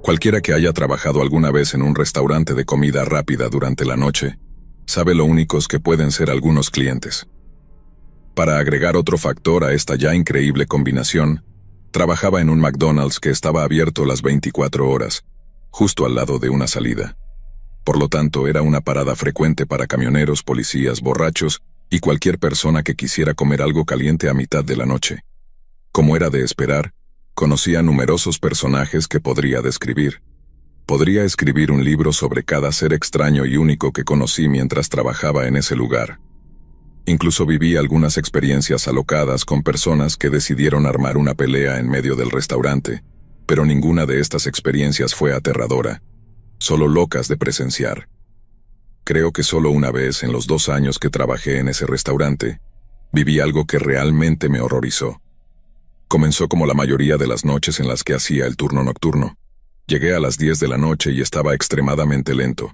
Cualquiera que haya trabajado alguna vez en un restaurante de comida rápida durante la noche, sabe lo únicos que pueden ser algunos clientes. Para agregar otro factor a esta ya increíble combinación, trabajaba en un McDonald's que estaba abierto las 24 horas, justo al lado de una salida. Por lo tanto, era una parada frecuente para camioneros, policías, borrachos y cualquier persona que quisiera comer algo caliente a mitad de la noche. Como era de esperar, conocía numerosos personajes que podría describir. Podría escribir un libro sobre cada ser extraño y único que conocí mientras trabajaba en ese lugar. Incluso viví algunas experiencias alocadas con personas que decidieron armar una pelea en medio del restaurante, pero ninguna de estas experiencias fue aterradora, solo locas de presenciar. Creo que solo una vez en los 2 años que trabajé en ese restaurante, viví algo que realmente me horrorizó. Comenzó como la mayoría de las noches en las que hacía el turno nocturno. Llegué a las 10 de la noche y estaba extremadamente lento.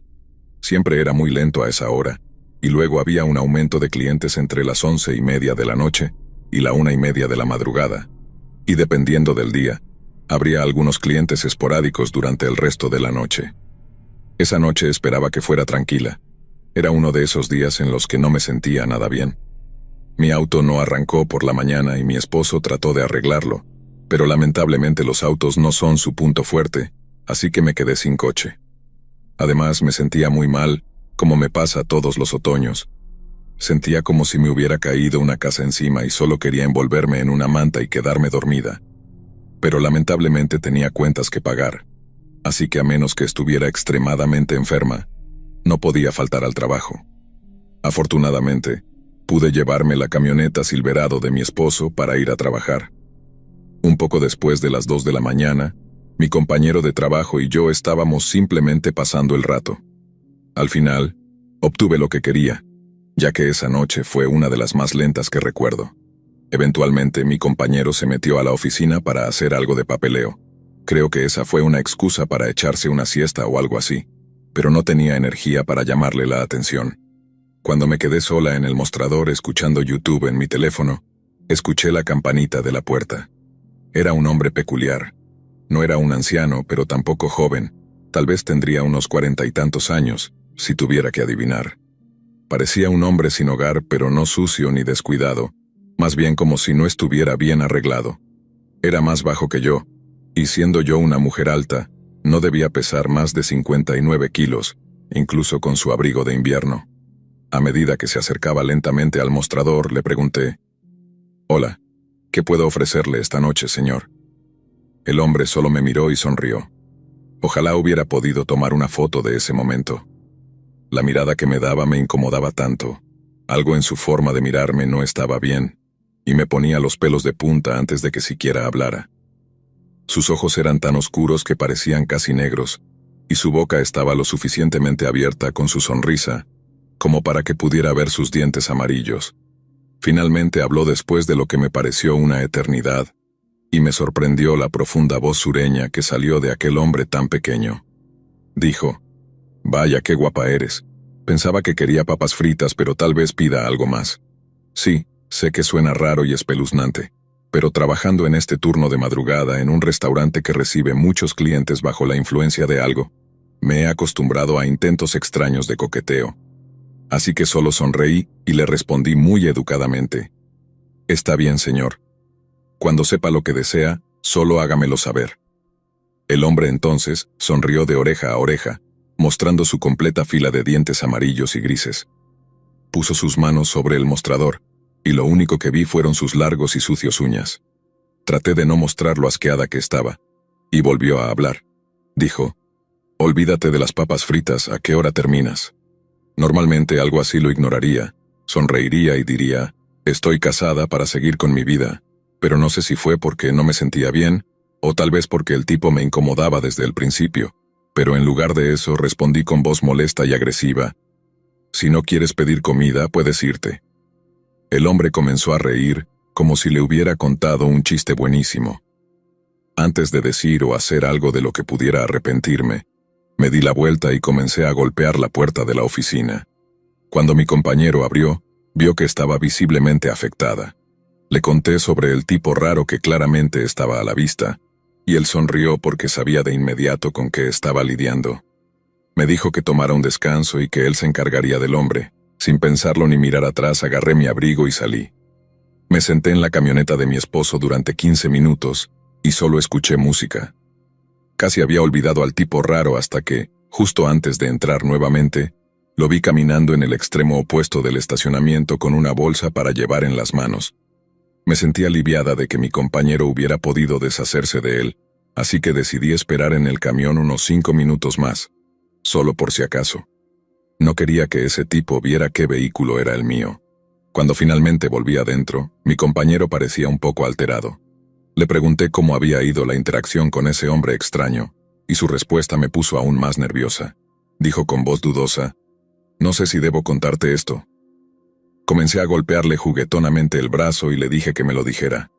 Siempre era muy lento a esa hora, y luego había un aumento de clientes entre las 11:30 de la noche y la 1:30 de la madrugada. Y dependiendo del día, habría algunos clientes esporádicos durante el resto de la noche. Esa noche esperaba que fuera tranquila. Era uno de esos días en los que no me sentía nada bien. Mi auto no arrancó por la mañana y mi esposo trató de arreglarlo, pero lamentablemente los autos no son su punto fuerte, así que me quedé sin coche. Además, me sentía muy mal, como me pasa todos los otoños. Sentía como si me hubiera caído una casa encima y solo quería envolverme en una manta y quedarme dormida. Pero lamentablemente tenía cuentas que pagar, así que a menos que estuviera extremadamente enferma, no podía faltar al trabajo. Afortunadamente, pude llevarme la camioneta Silverado de mi esposo para ir a trabajar. Un poco después de las 2 de la mañana, mi compañero de trabajo y yo estábamos simplemente pasando el rato. Al final, obtuve lo que quería, ya que esa noche fue una de las más lentas que recuerdo. Eventualmente, mi compañero se metió a la oficina para hacer algo de papeleo. Creo que esa fue una excusa para echarse una siesta o algo así, pero no tenía energía para llamarle la atención. Cuando me quedé sola en el mostrador escuchando YouTube en mi teléfono, escuché la campanita de la puerta. Era un hombre peculiar. No era un anciano, pero tampoco joven. Tal vez tendría unos 40 y tantos años, si tuviera que adivinar. Parecía un hombre sin hogar, pero no sucio ni descuidado, más bien como si no estuviera bien arreglado. Era más bajo que yo, y siendo yo una mujer alta, no debía pesar más de 59 kilos, incluso con su abrigo de invierno. A medida que se acercaba lentamente al mostrador, le pregunté: «Hola, ¿qué puedo ofrecerle esta noche, señor?». El hombre solo me miró y sonrió. Ojalá hubiera podido tomar una foto de ese momento. La mirada que me daba me incomodaba tanto. Algo en su forma de mirarme no estaba bien, y me ponía los pelos de punta antes de que siquiera hablara. Sus ojos eran tan oscuros que parecían casi negros, y su boca estaba lo suficientemente abierta con su sonrisa, como para que pudiera ver sus dientes amarillos. Finalmente habló después de lo que me pareció una eternidad, y me sorprendió la profunda voz sureña que salió de aquel hombre tan pequeño. Dijo: «Vaya, qué guapa eres. Pensaba que quería papas fritas, pero tal vez pida algo más. Sí, sé que suena raro y espeluznante, pero trabajando en este turno de madrugada en un restaurante que recibe muchos clientes bajo la influencia de algo, me he acostumbrado a intentos extraños de coqueteo. Así que solo sonreí y le respondí muy educadamente: «Está bien, señor. Cuando sepa lo que desea, solo hágamelo saber». El hombre entonces sonrió de oreja a oreja, mostrando su completa fila de dientes amarillos y grises. Puso sus manos sobre el mostrador, y lo único que vi fueron sus largos y sucios uñas. Traté de no mostrar lo asqueada que estaba, y volvió a hablar. Dijo: «Olvídate de las papas fritas, ¿a qué hora terminas?». Normalmente algo así lo ignoraría, sonreiría y diría: «Estoy casada para seguir con mi vida», pero no sé si fue porque no me sentía bien, o tal vez porque el tipo me incomodaba desde el principio, pero en lugar de eso respondí con voz molesta y agresiva: «Si no quieres pedir comida, puedes irte». El hombre comenzó a reír, como si le hubiera contado un chiste buenísimo. Antes de decir o hacer algo de lo que pudiera arrepentirme, me di la vuelta y comencé a golpear la puerta de la oficina. Cuando mi compañero abrió, vio que estaba visiblemente afectada. Le conté sobre el tipo raro que claramente estaba a la vista, y él sonrió porque sabía de inmediato con qué estaba lidiando. Me dijo que tomara un descanso y que él se encargaría del hombre. Sin pensarlo ni mirar atrás, agarré mi abrigo y salí. Me senté en la camioneta de mi esposo durante 15 minutos y solo escuché música. Casi había olvidado al tipo raro hasta que, justo antes de entrar nuevamente, lo vi caminando en el extremo opuesto del estacionamiento con una bolsa para llevar en las manos. Me sentí aliviada de que mi compañero hubiera podido deshacerse de él, así que decidí esperar en el camión unos 5 minutos más, solo por si acaso. No quería que ese tipo viera qué vehículo era el mío. Cuando finalmente volví adentro, mi compañero parecía un poco alterado. Le pregunté cómo había ido la interacción con ese hombre extraño, y su respuesta me puso aún más nerviosa. Dijo con voz dudosa: «No sé si debo contarte esto». Comencé a golpearle juguetonamente el brazo y le dije que me lo dijera.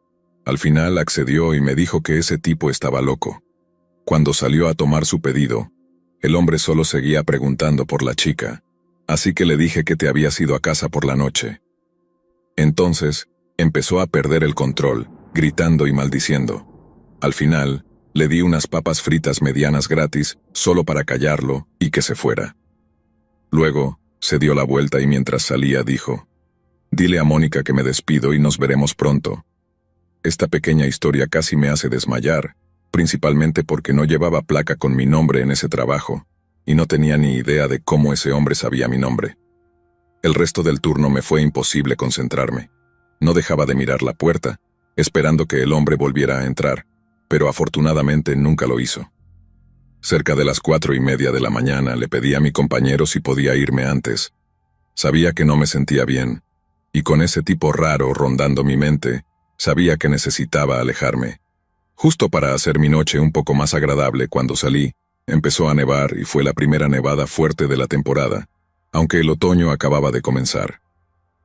Al final accedió y me dijo que ese tipo estaba loco. Cuando salió a tomar su pedido, el hombre solo seguía preguntando por la chica, así que le dije que te habías ido a casa por la noche. Entonces, empezó a perder el control, gritando y maldiciendo. Al final, le di unas papas fritas medianas gratis, solo para callarlo y que se fuera. Luego, se dio la vuelta y mientras salía dijo: «Dile a Mónica que me despido y nos veremos pronto». Esta pequeña historia casi me hace desmayar, principalmente porque no llevaba placa con mi nombre en ese trabajo, y no tenía ni idea de cómo ese hombre sabía mi nombre. El resto del turno me fue imposible concentrarme. No dejaba de mirar la puerta, esperando que el hombre volviera a entrar, pero afortunadamente nunca lo hizo. Cerca de las 4:30 de la mañana le pedí a mi compañero si podía irme antes. Sabía que no me sentía bien, y con ese tipo raro rondando mi mente, sabía que necesitaba alejarme. Justo para hacer mi noche un poco más agradable, cuando salí, empezó a nevar y fue la primera nevada fuerte de la temporada, aunque el otoño acababa de comenzar.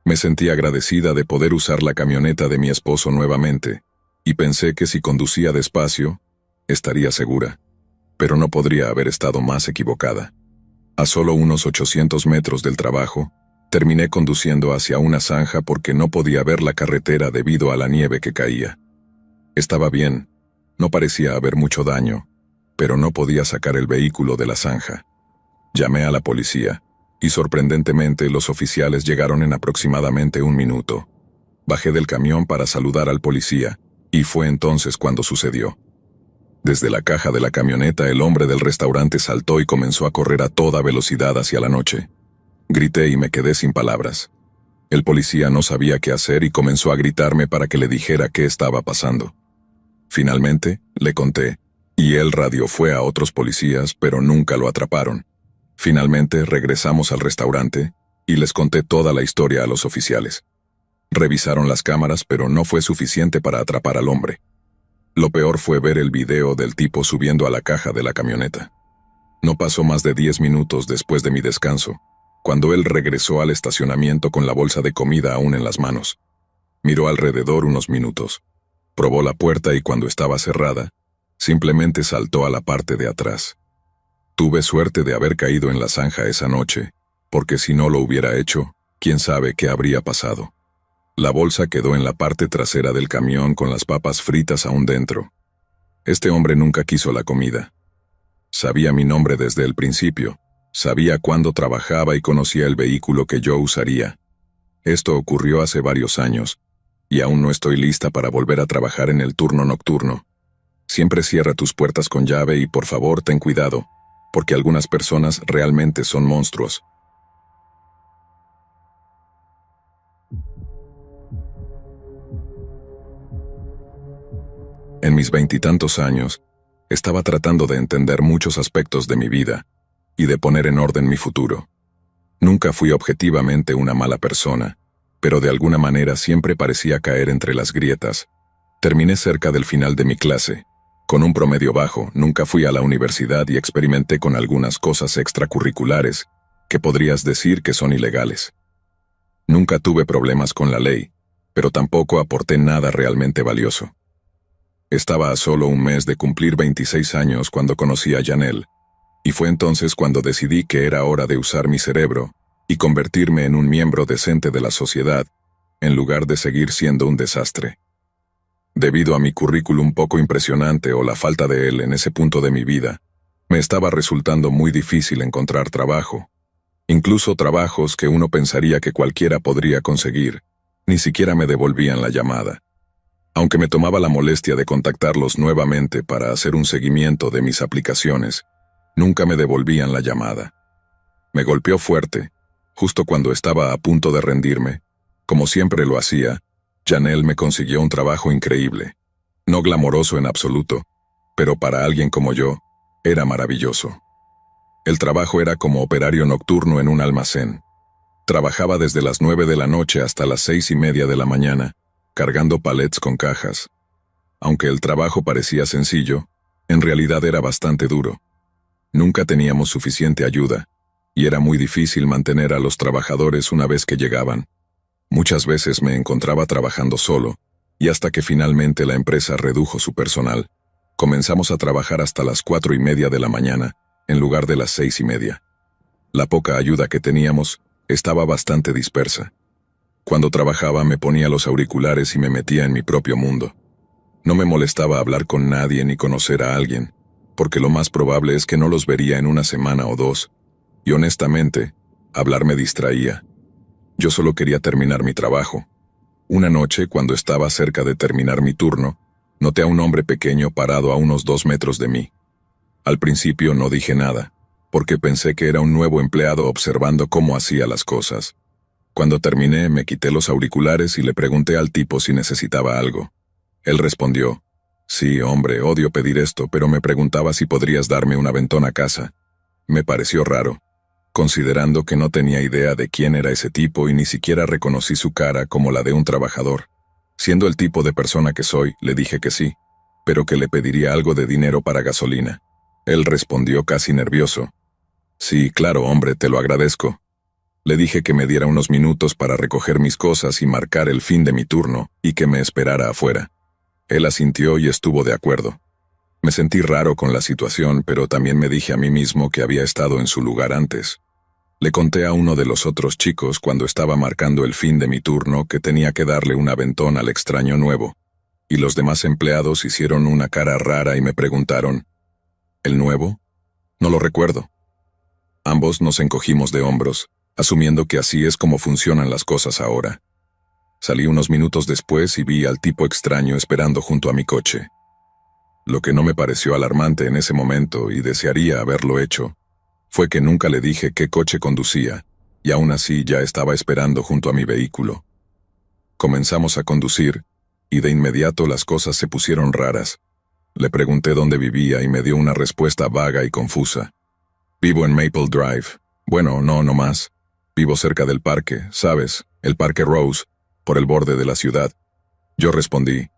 Me sentí agradecida de poder usar la camioneta de mi esposo nuevamente, y pensé que si conducía despacio, estaría segura. Pero no podría haber estado más equivocada. A solo unos 800 metros del trabajo, terminé conduciendo hacia una zanja porque no podía ver la carretera debido a la nieve que caía. Estaba bien, no parecía haber mucho daño, pero no podía sacar el vehículo de la zanja. Llamé a la policía, y sorprendentemente los oficiales llegaron en aproximadamente 1 minuto. Bajé del camión para saludar al policía, y fue entonces cuando sucedió. Desde la caja de la camioneta el hombre del restaurante saltó y comenzó a correr a toda velocidad hacia la noche. Grité y me quedé sin palabras. El policía no sabía qué hacer y comenzó a gritarme para que le dijera qué estaba pasando. Finalmente, le conté, y el radio fue a otros policías, pero nunca lo atraparon. Finalmente, regresamos al restaurante, y les conté toda la historia a los oficiales. Revisaron las cámaras, pero no fue suficiente para atrapar al hombre. Lo peor fue ver el video del tipo subiendo a la caja de la camioneta. No pasó más de 10 minutos después de mi descanso, cuando él regresó al estacionamiento con la bolsa de comida aún en las manos. Miró alrededor unos minutos. Probó la puerta y cuando estaba cerrada, simplemente saltó a la parte de atrás. Tuve suerte de haber caído en la zanja esa noche, porque si no lo hubiera hecho, quién sabe qué habría pasado. La bolsa quedó en la parte trasera del camión con las papas fritas aún dentro. Este hombre nunca quiso la comida. Sabía mi nombre desde el principio, sabía cuándo trabajaba y conocía el vehículo que yo usaría. Esto ocurrió hace varios años, y aún no estoy lista para volver a trabajar en el turno nocturno. Siempre cierra tus puertas con llave y por favor ten cuidado, porque algunas personas realmente son monstruos. En mis 20 y tantos años, estaba tratando de entender muchos aspectos de mi vida y de poner en orden mi futuro. Nunca fui objetivamente una mala persona, pero de alguna manera siempre parecía caer entre las grietas. Terminé cerca del final de mi clase. Con un promedio bajo, nunca fui a la universidad y experimenté con algunas cosas extracurriculares que podrías decir que son ilegales. Nunca tuve problemas con la ley, pero tampoco aporté nada realmente valioso. Estaba a solo un mes de cumplir 26 años cuando conocí a Janelle, y fue entonces cuando decidí que era hora de usar mi cerebro y convertirme en un miembro decente de la sociedad, en lugar de seguir siendo un desastre. Debido a mi currículum poco impresionante o la falta de él en ese punto de mi vida, me estaba resultando muy difícil encontrar trabajo. Incluso trabajos que uno pensaría que cualquiera podría conseguir, ni siquiera me devolvían la llamada. Aunque me tomaba la molestia de contactarlos nuevamente para hacer un seguimiento de mis aplicaciones, nunca me devolvían la llamada. Me golpeó fuerte, justo cuando estaba a punto de rendirme. Como siempre lo hacía, Janelle me consiguió un trabajo increíble. No glamoroso en absoluto, pero para alguien como yo, era maravilloso. El trabajo era como operario nocturno en un almacén. Trabajaba desde las 9 de la noche hasta las 6:30 de la mañana, cargando palets con cajas. Aunque el trabajo parecía sencillo, en realidad era bastante duro. Nunca teníamos suficiente ayuda, y era muy difícil mantener a los trabajadores una vez que llegaban. Muchas veces me encontraba trabajando solo, y hasta que finalmente la empresa redujo su personal, comenzamos a trabajar hasta las 4:30 de la mañana, en lugar de las 6:30. La poca ayuda que teníamos estaba bastante dispersa. Cuando trabajaba me ponía los auriculares y me metía en mi propio mundo. No me molestaba hablar con nadie ni conocer a alguien, porque lo más probable es que no los vería en una semana o dos, y honestamente, hablar me distraía. Yo solo quería terminar mi trabajo. Una noche, cuando estaba cerca de terminar mi turno, noté a un hombre pequeño parado a unos 2 metros de mí. Al principio no dije nada, porque pensé que era un nuevo empleado observando cómo hacía las cosas. Cuando terminé, me quité los auriculares y le pregunté al tipo si necesitaba algo. Él respondió: «Sí, hombre, odio pedir esto, pero me preguntaba si podrías darme un aventón a casa». Me pareció raro, considerando que no tenía idea de quién era ese tipo y ni siquiera reconocí su cara como la de un trabajador. Siendo el tipo de persona que soy, le dije que sí, pero que le pediría algo de dinero para gasolina. Él respondió casi nervioso: «Sí, claro, hombre, te lo agradezco». Le dije que me diera unos minutos para recoger mis cosas y marcar el fin de mi turno, y que me esperara afuera. Él asintió y estuvo de acuerdo. Me sentí raro con la situación, pero también me dije a mí mismo que había estado en su lugar antes. Le conté a uno de los otros chicos cuando estaba marcando el fin de mi turno que tenía que darle un aventón al extraño nuevo, y los demás empleados hicieron una cara rara y me preguntaron: «¿El nuevo? No lo recuerdo». Ambos nos encogimos de hombros, asumiendo que así es como funcionan las cosas ahora. Salí unos minutos después y vi al tipo extraño esperando junto a mi coche. Lo que no me pareció alarmante en ese momento, y desearía haberlo hecho, fue que nunca le dije qué coche conducía, y aún así ya estaba esperando junto a mi vehículo. Comenzamos a conducir, y de inmediato las cosas se pusieron raras. Le pregunté dónde vivía y me dio una respuesta vaga y confusa. «Vivo en Maple Drive». «Bueno, no más. Vivo cerca del parque, ¿sabes? El Parque Rose, por el borde de la ciudad». Yo respondí: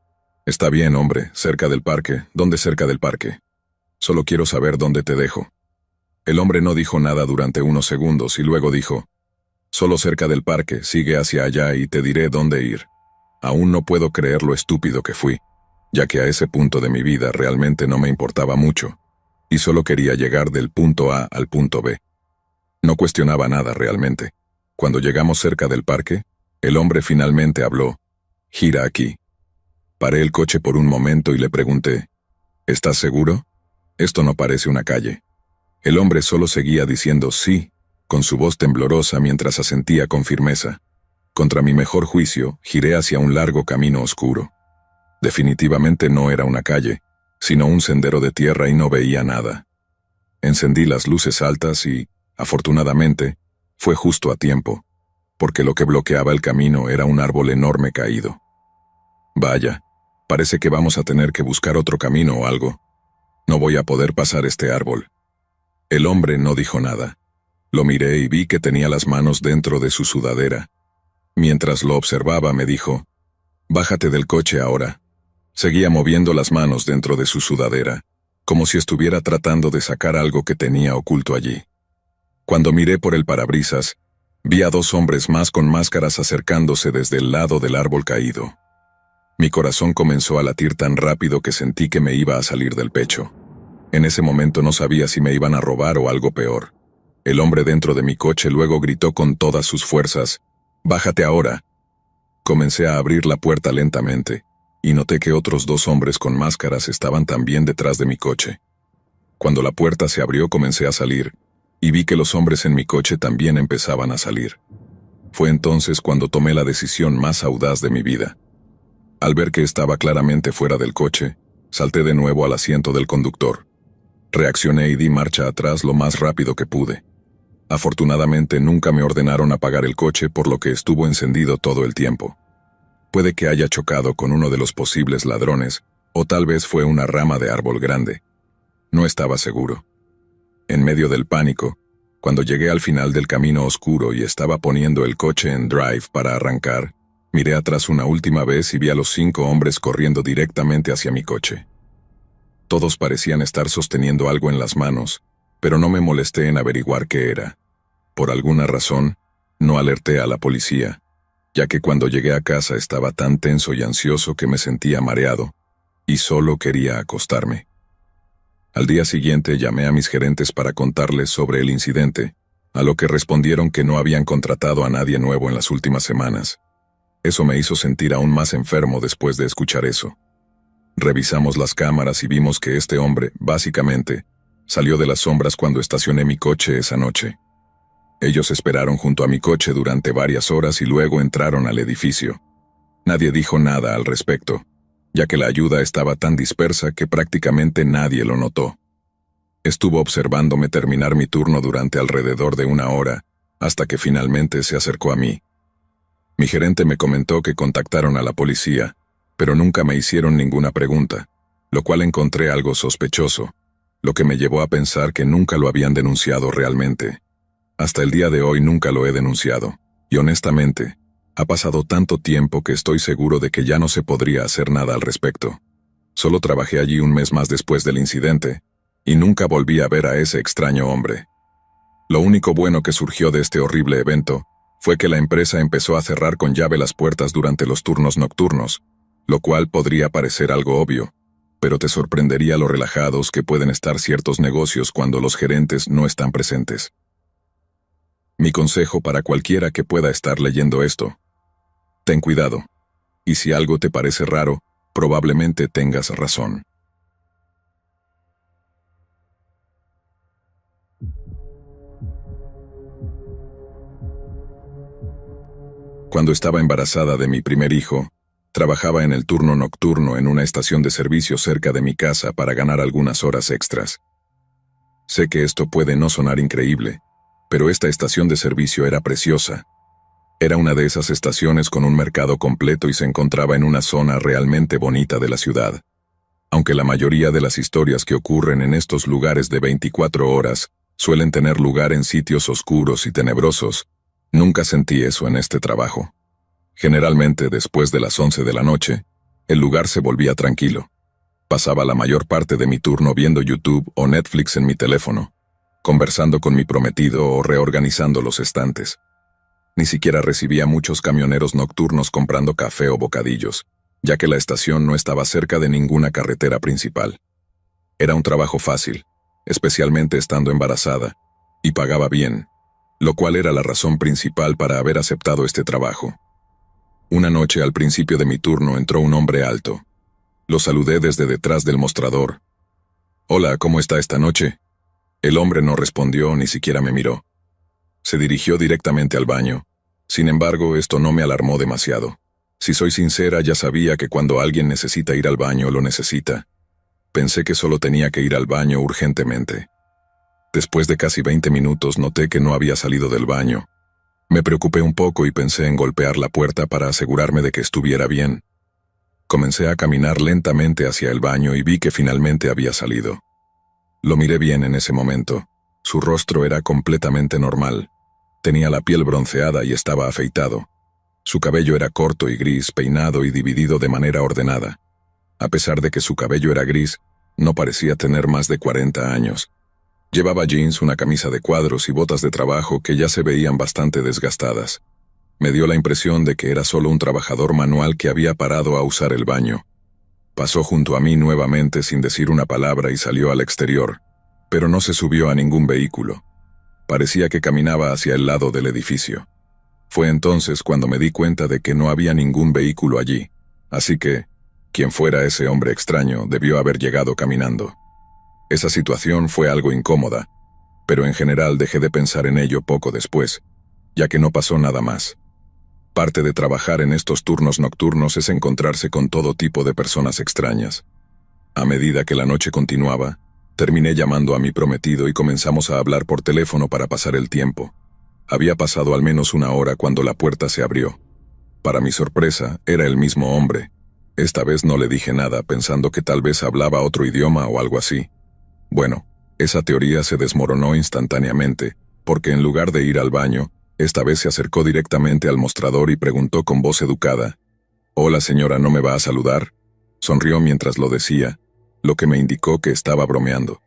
«Está bien, hombre, cerca del parque. ¿Dónde cerca del parque? Solo quiero saber dónde te dejo». El hombre no dijo nada durante unos segundos y luego dijo: «Solo cerca del parque, sigue hacia allá y te diré dónde ir». Aún no puedo creer lo estúpido que fui, ya que a ese punto de mi vida realmente no me importaba mucho, y solo quería llegar del punto A al punto B. No cuestionaba nada realmente. Cuando llegamos cerca del parque, el hombre finalmente habló: «Gira aquí». Paré el coche por un momento y le pregunté: «¿Estás seguro? Esto no parece una calle». El hombre solo seguía diciendo sí, con su voz temblorosa mientras asentía con firmeza. Contra mi mejor juicio, giré hacia un largo camino oscuro. Definitivamente no era una calle, sino un sendero de tierra y no veía nada. Encendí las luces altas y, afortunadamente, fue justo a tiempo, porque lo que bloqueaba el camino era un árbol enorme caído. «Vaya, parece que vamos a tener que buscar otro camino o algo. No voy a poder pasar este árbol». El hombre no dijo nada. Lo miré y vi que tenía las manos dentro de su sudadera. Mientras lo observaba me dijo: «Bájate del coche ahora». Seguía moviendo las manos dentro de su sudadera, como si estuviera tratando de sacar algo que tenía oculto allí. Cuando miré por el parabrisas, vi a 2 hombres más con máscaras acercándose desde el lado del árbol caído. Mi corazón comenzó a latir tan rápido que sentí que me iba a salir del pecho. En ese momento no sabía si me iban a robar o algo peor. El hombre dentro de mi coche luego gritó con todas sus fuerzas: «¡Bájate ahora!». Comencé a abrir la puerta lentamente, y noté que otros 2 hombres con máscaras estaban también detrás de mi coche. Cuando la puerta se abrió comencé a salir, y vi que los hombres en mi coche también empezaban a salir. Fue entonces cuando tomé la decisión más audaz de mi vida. Al ver que estaba claramente fuera del coche, salté de nuevo al asiento del conductor. Reaccioné y di marcha atrás lo más rápido que pude. Afortunadamente nunca me ordenaron apagar el coche, por lo que estuvo encendido todo el tiempo. Puede que haya chocado con uno de los posibles ladrones, o tal vez fue una rama de árbol grande. No estaba seguro. En medio del pánico, cuando llegué al final del camino oscuro y estaba poniendo el coche en drive para arrancar, miré atrás una última vez y vi a los 5 hombres corriendo directamente hacia mi coche. Todos parecían estar sosteniendo algo en las manos, pero no me molesté en averiguar qué era. Por alguna razón, no alerté a la policía, ya que cuando llegué a casa estaba tan tenso y ansioso que me sentía mareado, y solo quería acostarme. Al día siguiente llamé a mis gerentes para contarles sobre el incidente, a lo que respondieron que no habían contratado a nadie nuevo en las últimas semanas. Eso me hizo sentir aún más enfermo después de escuchar eso. Revisamos las cámaras y vimos que este hombre, básicamente, salió de las sombras cuando estacioné mi coche esa noche. Ellos esperaron junto a mi coche durante varias horas y luego entraron al edificio. Nadie dijo nada al respecto, ya que la ayuda estaba tan dispersa que prácticamente nadie lo notó. Estuvo observándome terminar mi turno durante alrededor de 1 hora, hasta que finalmente se acercó a mí. Mi gerente me comentó que contactaron a la policía, pero nunca me hicieron ninguna pregunta, lo cual encontré algo sospechoso, lo que me llevó a pensar que nunca lo habían denunciado realmente. Hasta el día de hoy nunca lo he denunciado, y honestamente, ha pasado tanto tiempo que estoy seguro de que ya no se podría hacer nada al respecto. Solo trabajé allí 1 mes más después del incidente, y nunca volví a ver a ese extraño hombre. Lo único bueno que surgió de este horrible evento fue que la empresa empezó a cerrar con llave las puertas durante los turnos nocturnos, lo cual podría parecer algo obvio, pero te sorprendería lo relajados que pueden estar ciertos negocios cuando los gerentes no están presentes. Mi consejo para cualquiera que pueda estar leyendo esto: ten cuidado, y si algo te parece raro, probablemente tengas razón. Cuando estaba embarazada de mi primer hijo, trabajaba en el turno nocturno en una estación de servicio cerca de mi casa para ganar algunas horas extras. Sé que esto puede no sonar increíble, pero esta estación de servicio era preciosa. Era una de esas estaciones con un mercado completo y se encontraba en una zona realmente bonita de la ciudad. Aunque la mayoría de las historias que ocurren en estos lugares de 24 horas suelen tener lugar en sitios oscuros y tenebrosos, nunca sentí eso en este trabajo. Generalmente después de las 11 de la noche, el lugar se volvía tranquilo. Pasaba la mayor parte de mi turno viendo YouTube o Netflix en mi teléfono, conversando con mi prometido o reorganizando los estantes. Ni siquiera recibía muchos camioneros nocturnos comprando café o bocadillos, ya que la estación no estaba cerca de ninguna carretera principal. Era un trabajo fácil, especialmente estando embarazada, y pagaba bien, lo cual era la razón principal para haber aceptado este trabajo. Una noche al principio de mi turno entró un hombre alto. Lo saludé desde detrás del mostrador. «Hola, ¿cómo está esta noche?» El hombre no respondió, ni siquiera me miró. Se dirigió directamente al baño. Sin embargo, esto no me alarmó demasiado. Si soy sincera, ya sabía que cuando alguien necesita ir al baño, lo necesita. Pensé que solo tenía que ir al baño urgentemente. Después de casi 20 minutos noté que no había salido del baño. Me preocupé un poco y pensé en golpear la puerta para asegurarme de que estuviera bien. Comencé a caminar lentamente hacia el baño y vi que finalmente había salido. Lo miré bien en ese momento. Su rostro era completamente normal. Tenía la piel bronceada y estaba afeitado. Su cabello era corto y gris, peinado y dividido de manera ordenada. A pesar de que su cabello era gris, no parecía tener más de 40 años. Llevaba jeans, una camisa de cuadros y botas de trabajo que ya se veían bastante desgastadas. Me dio la impresión de que era solo un trabajador manual que había parado a usar el baño. Pasó junto a mí nuevamente sin decir una palabra y salió al exterior, pero no se subió a ningún vehículo. Parecía que caminaba hacia el lado del edificio. Fue entonces cuando me di cuenta de que no había ningún vehículo allí, así que Quien fuera ese hombre extraño debió haber llegado caminando. Esa situación fue algo incómoda, pero en general dejé de pensar en ello poco después, ya que no pasó nada más. Parte de trabajar en estos turnos nocturnos es encontrarse con todo tipo de personas extrañas. A medida que la noche continuaba, terminé llamando a mi prometido y comenzamos a hablar por teléfono para pasar el tiempo. Había pasado al menos una hora cuando la puerta se abrió. Para mi sorpresa, era el mismo hombre. Esta vez no le dije nada, pensando que tal vez hablaba otro idioma o algo así. Bueno, esa teoría se desmoronó instantáneamente, porque en lugar de ir al baño, esta vez se acercó directamente al mostrador y preguntó con voz educada: «Hola señora, ¿no me va a saludar?». Sonrió mientras lo decía, lo que me indicó que estaba bromeando.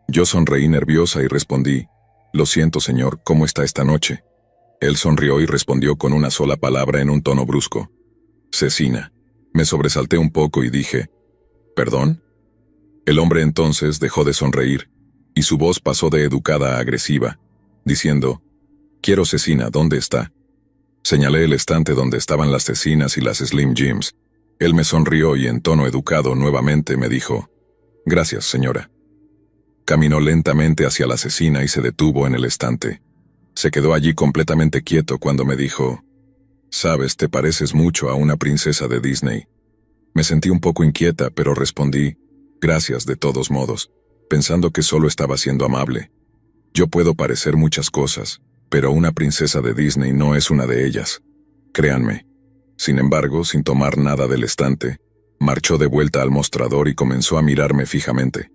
Yo sonreí nerviosa y respondí: «Lo siento señor, ¿cómo está esta noche?». Él sonrió y respondió con una sola palabra en un tono brusco: «Cecina». Me sobresalté un poco y dije: «¿Perdón?». El hombre entonces dejó de sonreír, y su voz pasó de educada a agresiva, diciendo: «Quiero cecina, ¿dónde está?». Señalé el estante donde estaban las cecinas y las Slim Jims. Él me sonrió y en tono educado nuevamente me dijo: «Gracias, señora». Caminó lentamente hacia la cecina y se detuvo en el estante. Se quedó allí completamente quieto cuando me dijo: «Sabes, te pareces mucho a una princesa de Disney». Me sentí un poco inquieta, pero respondí: «Gracias de todos modos», pensando que solo estaba siendo amable. Yo puedo parecer muchas cosas, pero una princesa de Disney no es una de ellas. Créanme. Sin embargo, sin tomar nada del estante, marchó de vuelta al mostrador y comenzó a mirarme fijamente.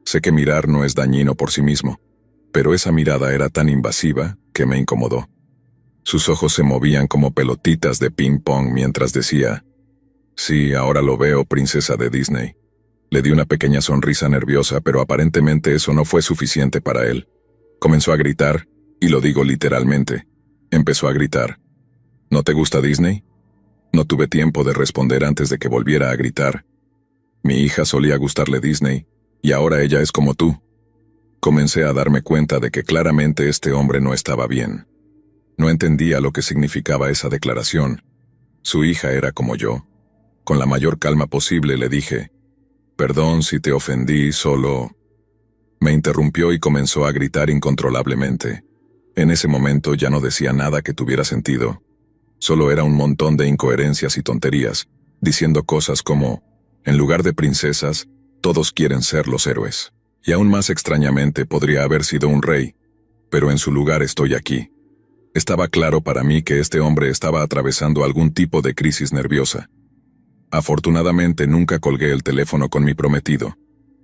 Sé que mirar no es dañino por sí mismo, pero esa mirada era tan invasiva que me incomodó. Sus ojos se movían como pelotitas de ping-pong mientras decía: «Sí, ahora lo veo, princesa de Disney». Le di una pequeña sonrisa nerviosa, pero aparentemente eso no fue suficiente para él. Comenzó a gritar, y lo digo literalmente. Empezó a gritar: «¿No te gusta Disney?». No tuve tiempo de responder antes de que volviera a gritar: «Mi hija solía gustarle Disney, y ahora ella es como tú». Comencé a darme cuenta de que claramente este hombre no estaba bien. No entendía lo que significaba esa declaración. Su hija era como yo. Con la mayor calma posible le dije: «Perdón si te ofendí, solo…». Me interrumpió y comenzó a gritar incontrolablemente. En ese momento ya no decía nada que tuviera sentido. Solo era un montón de incoherencias y tonterías, diciendo cosas como: «En lugar de princesas, todos quieren ser los héroes». Y aún más extrañamente podría haber sido un rey, pero en su lugar estoy aquí. Estaba claro para mí que este hombre estaba atravesando algún tipo de crisis nerviosa. Afortunadamente nunca colgué el teléfono con mi prometido,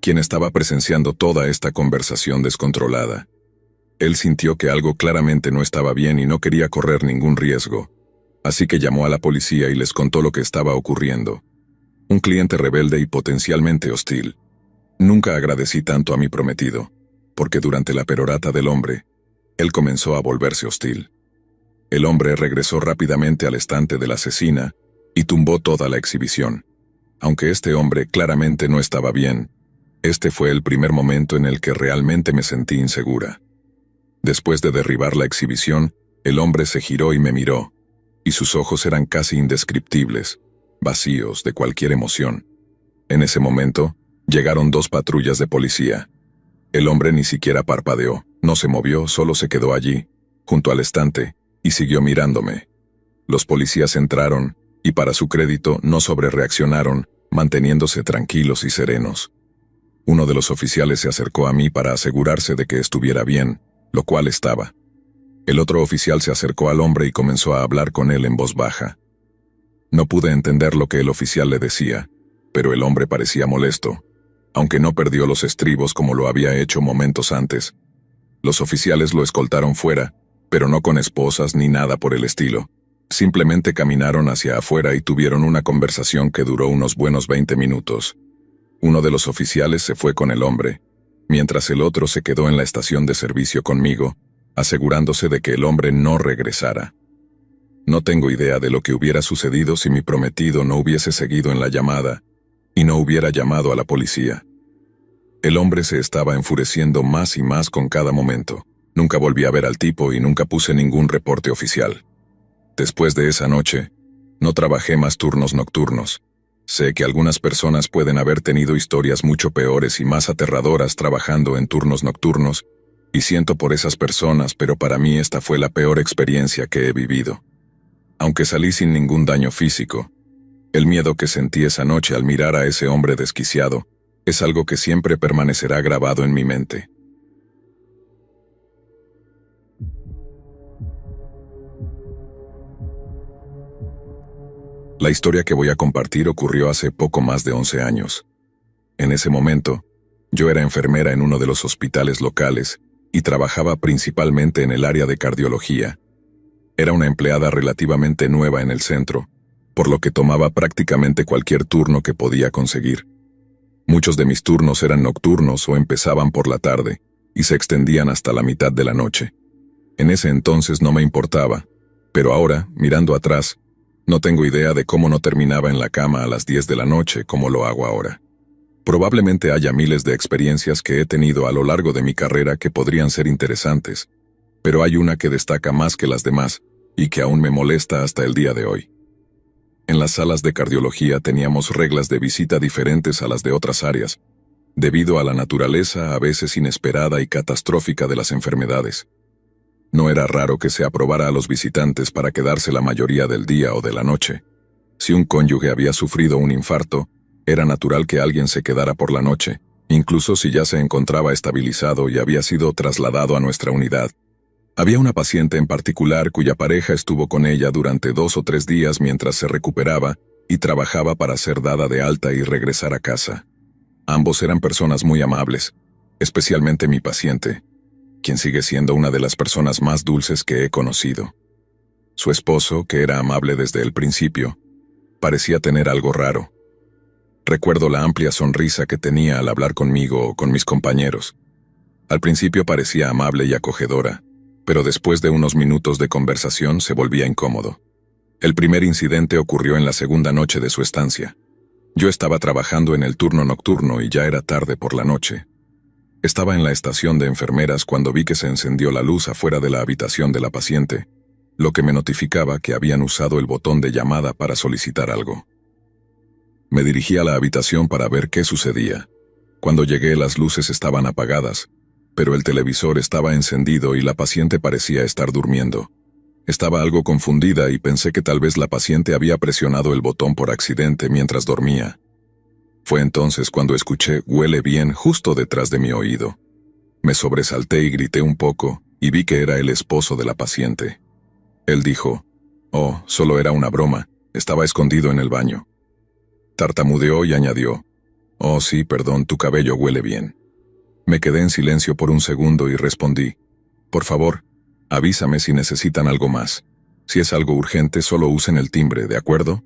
quien estaba presenciando toda esta conversación descontrolada. Él sintió que algo claramente no estaba bien y no quería correr ningún riesgo, así que llamó a la policía y les contó lo que estaba ocurriendo. Un cliente rebelde y potencialmente hostil. Nunca agradecí tanto a mi prometido, porque durante la perorata del hombre, él comenzó a volverse hostil. El hombre regresó rápidamente al estante de la cecina y tumbó toda la exhibición. Aunque este hombre claramente no estaba bien, este fue el primer momento en el que realmente me sentí insegura. Después de derribar la exhibición, el hombre se giró y me miró, y sus ojos eran casi indescriptibles, vacíos de cualquier emoción. En ese momento, llegaron 2 patrullas de policía. El hombre ni siquiera parpadeó, no se movió, solo se quedó allí, junto al estante, y siguió mirándome. Los policías entraron, y para su crédito no sobrereaccionaron, manteniéndose tranquilos y serenos. Uno de los oficiales se acercó a mí para asegurarse de que estuviera bien, lo cual estaba. El otro oficial se acercó al hombre y comenzó a hablar con él en voz baja. No pude entender lo que el oficial le decía, pero el hombre parecía molesto, aunque no perdió los estribos como lo había hecho momentos antes. Los oficiales lo escoltaron fuera, pero no con esposas ni nada por el estilo. Simplemente caminaron hacia afuera y tuvieron una conversación que duró unos buenos 20 minutos. Uno de los oficiales se fue con el hombre, mientras el otro se quedó en la estación de servicio conmigo, asegurándose de que el hombre no regresara. No tengo idea de lo que hubiera sucedido si mi prometido no hubiese seguido en la llamada y no hubiera llamado a la policía. El hombre se estaba enfureciendo más y más con cada momento. Nunca volví a ver al tipo y nunca puse ningún reporte oficial. Después de esa noche, no trabajé más turnos nocturnos. Sé que algunas personas pueden haber tenido historias mucho peores y más aterradoras trabajando en turnos nocturnos, y siento por esas personas, pero para mí esta fue la peor experiencia que he vivido. Aunque salí sin ningún daño físico, el miedo que sentí esa noche al mirar a ese hombre desquiciado es algo que siempre permanecerá grabado en mi mente. La historia que voy a compartir ocurrió hace poco más de 11 años. En ese momento, yo era enfermera en uno de los hospitales locales y trabajaba principalmente en el área de cardiología. Era una empleada relativamente nueva en el centro, por lo que tomaba prácticamente cualquier turno que podía conseguir. Muchos de mis turnos eran nocturnos o empezaban por la tarde y se extendían hasta la mitad de la noche. En ese entonces no me importaba, pero ahora, mirando atrás, no tengo idea de cómo no terminaba en la cama a las 10 de la noche como lo hago ahora. Probablemente haya miles de experiencias que he tenido a lo largo de mi carrera que podrían ser interesantes, pero hay una que destaca más que las demás y que aún me molesta hasta el día de hoy. En las salas de cardiología teníamos reglas de visita diferentes a las de otras áreas, debido a la naturaleza a veces inesperada y catastrófica de las enfermedades. No era raro que se aprobara a los visitantes para quedarse la mayoría del día o de la noche. Si un cónyuge había sufrido un infarto, era natural que alguien se quedara por la noche, incluso si ya se encontraba estabilizado y había sido trasladado a nuestra unidad. Había una paciente en particular cuya pareja estuvo con ella durante 2 o 3 días mientras se recuperaba y trabajaba para ser dada de alta y regresar a casa. Ambos eran personas muy amables, especialmente mi paciente, quien sigue siendo una de las personas más dulces que he conocido. Su esposo, que era amable desde el principio, parecía tener algo raro. Recuerdo la amplia sonrisa que tenía al hablar conmigo o con mis compañeros. Al principio parecía amable y acogedora, pero después de unos minutos de conversación se volvía incómodo. El primer incidente ocurrió en la segunda noche de su estancia. Yo estaba trabajando en el turno nocturno y ya era tarde por la noche. Estaba en la estación de enfermeras cuando vi que se encendió la luz afuera de la habitación de la paciente, lo que me notificaba que habían usado el botón de llamada para solicitar algo. Me dirigí a la habitación para ver qué sucedía. Cuando llegué, las luces estaban apagadas, pero el televisor estaba encendido y la paciente parecía estar durmiendo. Estaba algo confundida y pensé que tal vez la paciente había presionado el botón por accidente mientras dormía. Fue entonces cuando escuché "huele bien" justo detrás de mi oído. Me sobresalté y grité un poco, y vi que era el esposo de la paciente. Él dijo: "Oh, solo era una broma, estaba escondido en el baño". Tartamudeó y añadió: "Oh sí, perdón, tu cabello huele bien". Me quedé en silencio por un segundo y respondí: "Por favor, avísame si necesitan algo más. Si es algo urgente, solo usen el timbre, ¿de acuerdo?".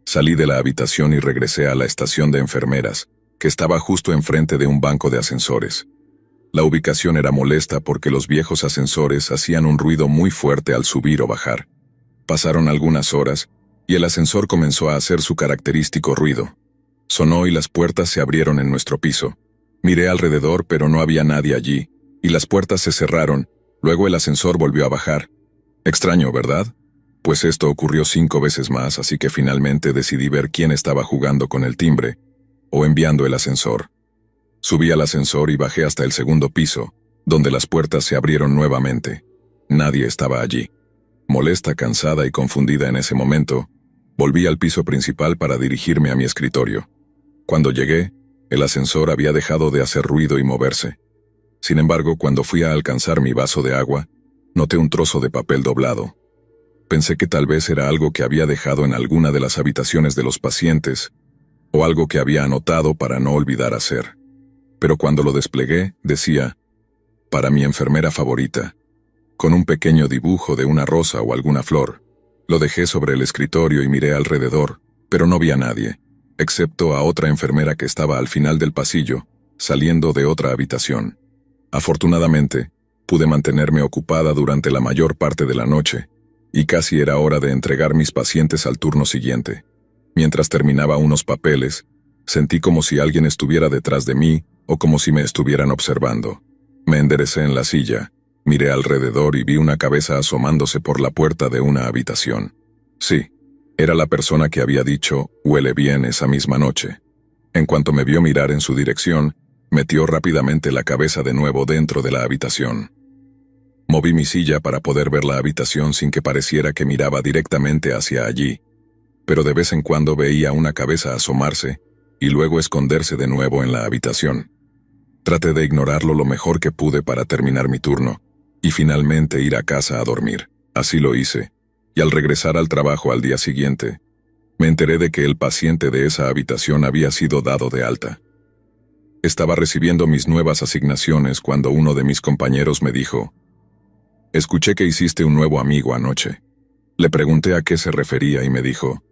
Salí de la habitación y regresé a la estación de enfermeras, que estaba justo enfrente de un banco de ascensores. La ubicación era molesta porque los viejos ascensores hacían un ruido muy fuerte al subir o bajar. Pasaron algunas horas, y el ascensor comenzó a hacer su característico ruido. Sonó y las puertas se abrieron en nuestro piso. Miré alrededor, pero no había nadie allí, y las puertas se cerraron. Luego el ascensor volvió a bajar. Extraño, ¿verdad? Pues esto ocurrió 5 veces más, así que finalmente decidí ver quién estaba jugando con el timbre, o enviando el ascensor. Subí al ascensor y bajé hasta el segundo piso, donde las puertas se abrieron nuevamente. Nadie estaba allí. Molesta, cansada y confundida en ese momento, volví al piso principal para dirigirme a mi escritorio. Cuando llegué, el ascensor había dejado de hacer ruido y moverse. Sin embargo, cuando fui a alcanzar mi vaso de agua, noté un trozo de papel doblado. Pensé que tal vez era algo que había dejado en alguna de las habitaciones de los pacientes, o algo que había anotado para no olvidar hacer. Pero cuando lo desplegué, decía: "Para mi enfermera favorita", con un pequeño dibujo de una rosa o alguna flor. Lo dejé sobre el escritorio y miré alrededor, pero no vi a nadie, excepto a otra enfermera que estaba al final del pasillo, saliendo de otra habitación. Afortunadamente, pude mantenerme ocupada durante la mayor parte de la noche, y casi era hora de entregar mis pacientes al turno siguiente. Mientras terminaba unos papeles, sentí como si alguien estuviera detrás de mí o como si me estuvieran observando. Me enderecé en la silla, miré alrededor y vi una cabeza asomándose por la puerta de una habitación. Sí, Era la persona que había dicho, huele bien esa misma noche. En cuanto me vio mirar en su dirección, metió rápidamente la cabeza de nuevo dentro de la habitación. Moví mi silla para poder ver la habitación sin que pareciera que miraba directamente hacia allí, pero de vez en cuando veía una cabeza asomarse y luego esconderse de nuevo en la habitación. Traté de ignorarlo lo mejor que pude para terminar mi turno y finalmente ir a casa a dormir. Así lo hice, y al regresar al trabajo al día siguiente, me enteré de que el paciente de esa habitación había sido dado de alta. Estaba recibiendo mis nuevas asignaciones cuando uno de mis compañeros me dijo: «Escuché que hiciste un nuevo amigo anoche». Le pregunté a qué se refería y me dijo: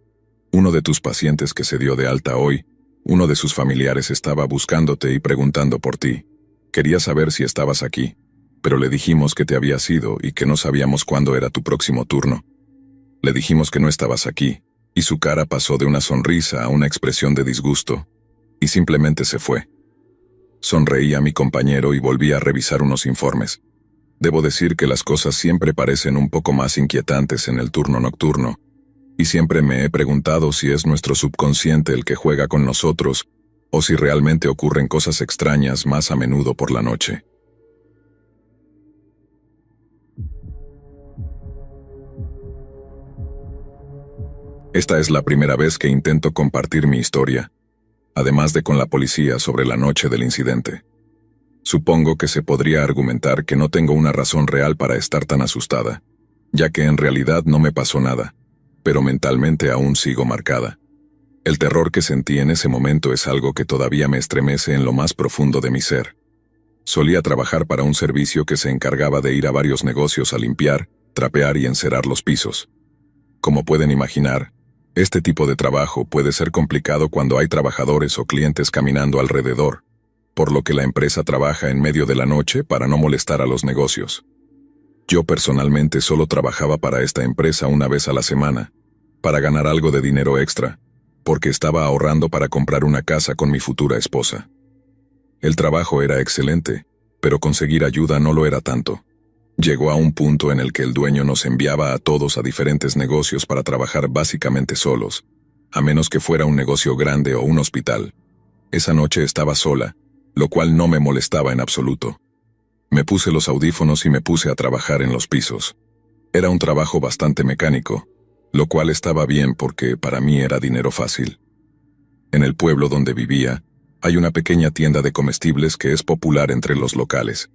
«Uno de tus pacientes que se dio de alta hoy, uno de sus familiares estaba buscándote y preguntando por ti. Quería saber si estabas aquí, pero le dijimos que te habías ido y que no sabíamos cuándo era tu próximo turno. Le dijimos que no estabas aquí, y su cara pasó de una sonrisa a una expresión de disgusto, y simplemente se fue». Sonreí a mi compañero y volví a revisar unos informes. Debo decir que las cosas siempre parecen un poco más inquietantes en el turno nocturno, y siempre me he preguntado si es nuestro subconsciente el que juega con nosotros, o si realmente ocurren cosas extrañas más a menudo por la noche. Esta es la primera vez que intento compartir mi historia, además de con la policía sobre la noche del incidente. Supongo que se podría argumentar que no tengo una razón real para estar tan asustada, ya que en realidad no me pasó nada, pero mentalmente aún sigo marcada. El terror que sentí en ese momento es algo que todavía me estremece en lo más profundo de mi ser. Solía trabajar para un servicio que se encargaba de ir a varios negocios a limpiar, trapear y encerar los pisos. Como pueden imaginar, este tipo de trabajo puede ser complicado cuando hay trabajadores o clientes caminando alrededor, por lo que la empresa trabaja en medio de la noche para no molestar a los negocios. Yo personalmente solo trabajaba para esta empresa una vez a la semana, para ganar algo de dinero extra, porque estaba ahorrando para comprar una casa con mi futura esposa. El trabajo era excelente, pero conseguir ayuda no lo era tanto. Llegó a un punto en el que el dueño nos enviaba a todos a diferentes negocios para trabajar básicamente solos, a menos que fuera un negocio grande o un hospital. Esa noche estaba sola, lo cual no me molestaba en absoluto. Me puse los audífonos y me puse a trabajar en los pisos. Era un trabajo bastante mecánico, lo cual estaba bien porque para mí era dinero fácil. En el pueblo donde vivía, hay una pequeña tienda de comestibles que es popular entre los locales.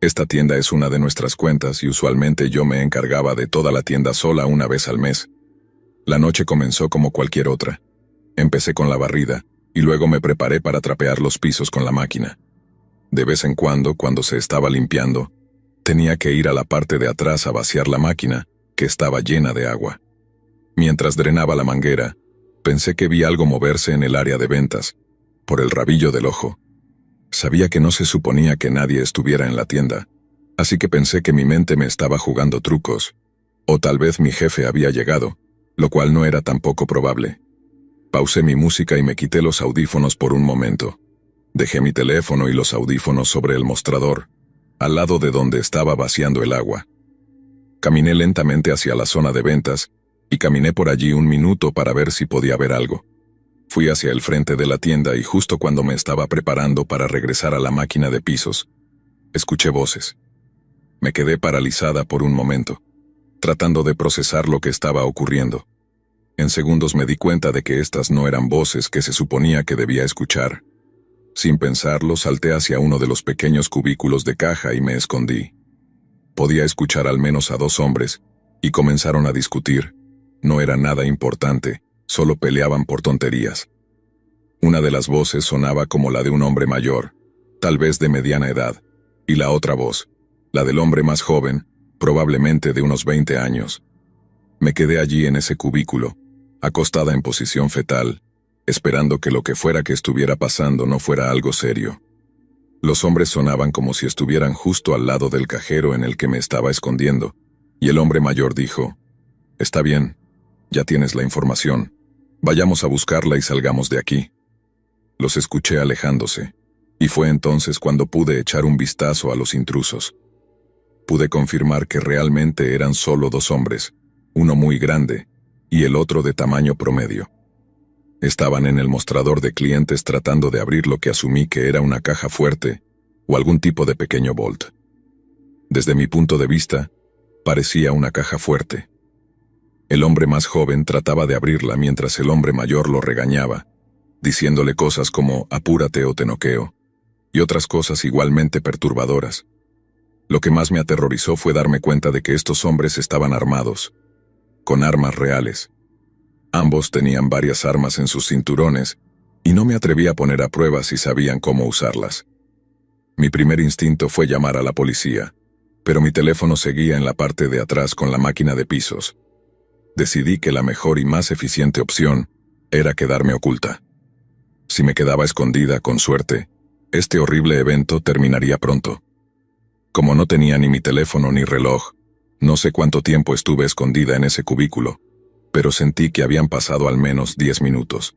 Esta tienda es una de nuestras cuentas y usualmente yo me encargaba de toda la tienda sola una vez al mes. La noche comenzó como cualquier otra. Empecé con la barrida, y luego me preparé para trapear los pisos con la máquina. De vez en cuando se estaba limpiando, tenía que ir a la parte de atrás a vaciar la máquina, que estaba llena de agua. Mientras drenaba la manguera, pensé que vi algo moverse en el área de ventas, por el rabillo del ojo. Sabía que no se suponía que nadie estuviera en la tienda, así que pensé que mi mente me estaba jugando trucos, o tal vez mi jefe había llegado, lo cual no era tampoco probable. Pausé mi música y me quité los audífonos por un momento. Dejé mi teléfono y los audífonos sobre el mostrador, al lado de donde estaba vaciando el agua. Caminé lentamente hacia la zona de ventas, y caminé por allí un minuto para ver si podía ver algo. Fui hacia el frente de la tienda y justo cuando me estaba preparando para regresar a la máquina de pisos, escuché voces. Me quedé paralizada por un momento, tratando de procesar lo que estaba ocurriendo. En segundos me di cuenta de que estas no eran voces que se suponía que debía escuchar. Sin pensarlo, salté hacia uno de los pequeños cubículos de caja y me escondí. Podía escuchar al menos a 2 hombres, y comenzaron a discutir. No era nada importante, solo peleaban por tonterías. Una de las voces sonaba como la de un hombre mayor, tal vez de mediana edad, y la otra voz, la del hombre más joven, probablemente de unos 20 años. Me quedé allí en ese cubículo, acostada en posición fetal, esperando que lo que fuera que estuviera pasando no fuera algo serio. Los hombres sonaban como si estuvieran justo al lado del cajero en el que me estaba escondiendo, y el hombre mayor dijo: «Está bien, ya tienes la información. Vayamos a buscarla y salgamos de aquí». Los escuché alejándose, y fue entonces cuando pude echar un vistazo a los intrusos. Pude confirmar que realmente eran solo 2 hombres, uno muy grande, y el otro de tamaño promedio. Estaban en el mostrador de clientes tratando de abrir lo que asumí que era una caja fuerte o algún tipo de pequeño bolt. Desde mi punto de vista, parecía una caja fuerte. El hombre más joven trataba de abrirla mientras el hombre mayor lo regañaba, diciéndole cosas como «apúrate o te noqueo», y otras cosas igualmente perturbadoras. Lo que más me aterrorizó fue darme cuenta de que estos hombres estaban armados, con armas reales. Ambos tenían varias armas en sus cinturones, y no me atreví a poner a prueba si sabían cómo usarlas. Mi primer instinto fue llamar a la policía, pero mi teléfono seguía en la parte de atrás con la máquina de pisos. Decidí que la mejor y más eficiente opción era quedarme oculta. Si me quedaba escondida, con suerte, este horrible evento terminaría pronto. Como no tenía ni mi teléfono ni reloj, no sé cuánto tiempo estuve escondida en ese cubículo, pero sentí que habían pasado al menos 10 minutos.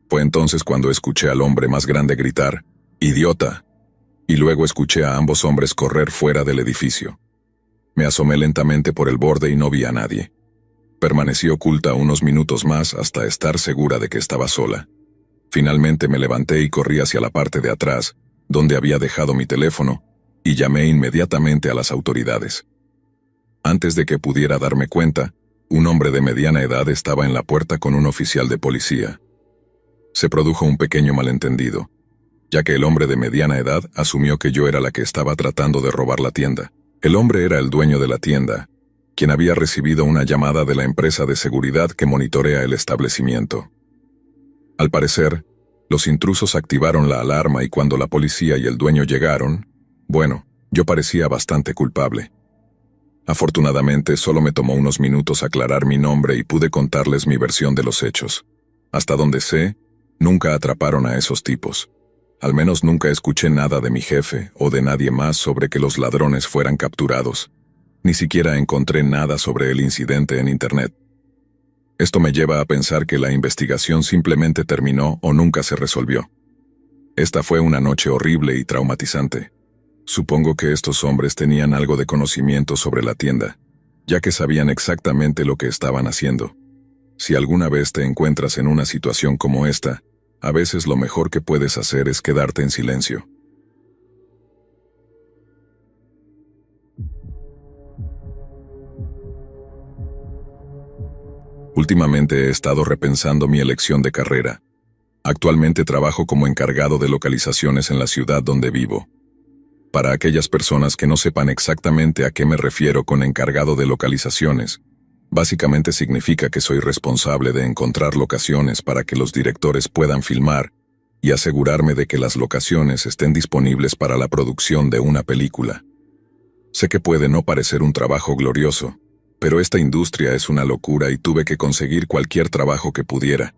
Fue entonces cuando escuché al hombre más grande gritar, «¡Idiota!», y luego escuché a ambos hombres correr fuera del edificio. Me asomé lentamente por el borde y no vi a nadie. Permanecí oculta unos minutos más hasta estar segura de que estaba sola. Finalmente me levanté y corrí hacia la parte de atrás, donde había dejado mi teléfono, y llamé inmediatamente a las autoridades. Antes de que pudiera darme cuenta, un hombre de mediana edad estaba en la puerta con un oficial de policía. Se produjo un pequeño malentendido, ya que el hombre de mediana edad asumió que yo era la que estaba tratando de robar la tienda. El hombre era el dueño de la tienda, quien había recibido una llamada de la empresa de seguridad que monitorea el establecimiento. Al parecer, los intrusos activaron la alarma y cuando la policía y el dueño llegaron, bueno, yo parecía bastante culpable. Afortunadamente, solo me tomó unos minutos aclarar mi nombre y pude contarles mi versión de los hechos. Hasta donde sé, nunca atraparon a esos tipos. Al menos nunca escuché nada de mi jefe o de nadie más sobre que los ladrones fueran capturados. Ni siquiera encontré nada sobre el incidente en Internet. Esto me lleva a pensar que la investigación simplemente terminó o nunca se resolvió. Esta fue una noche horrible y traumatizante. Supongo que estos hombres tenían algo de conocimiento sobre la tienda, ya que sabían exactamente lo que estaban haciendo. Si alguna vez te encuentras en una situación como esta, a veces lo mejor que puedes hacer es quedarte en silencio. Últimamente he estado repensando mi elección de carrera. Actualmente trabajo como encargado de localizaciones en la ciudad donde vivo. Para aquellas personas que no sepan exactamente a qué me refiero con encargado de localizaciones, básicamente significa que soy responsable de encontrar locaciones para que los directores puedan filmar y asegurarme de que las locaciones estén disponibles para la producción de una película. Sé que puede no parecer un trabajo glorioso, pero esta industria es una locura y tuve que conseguir cualquier trabajo que pudiera.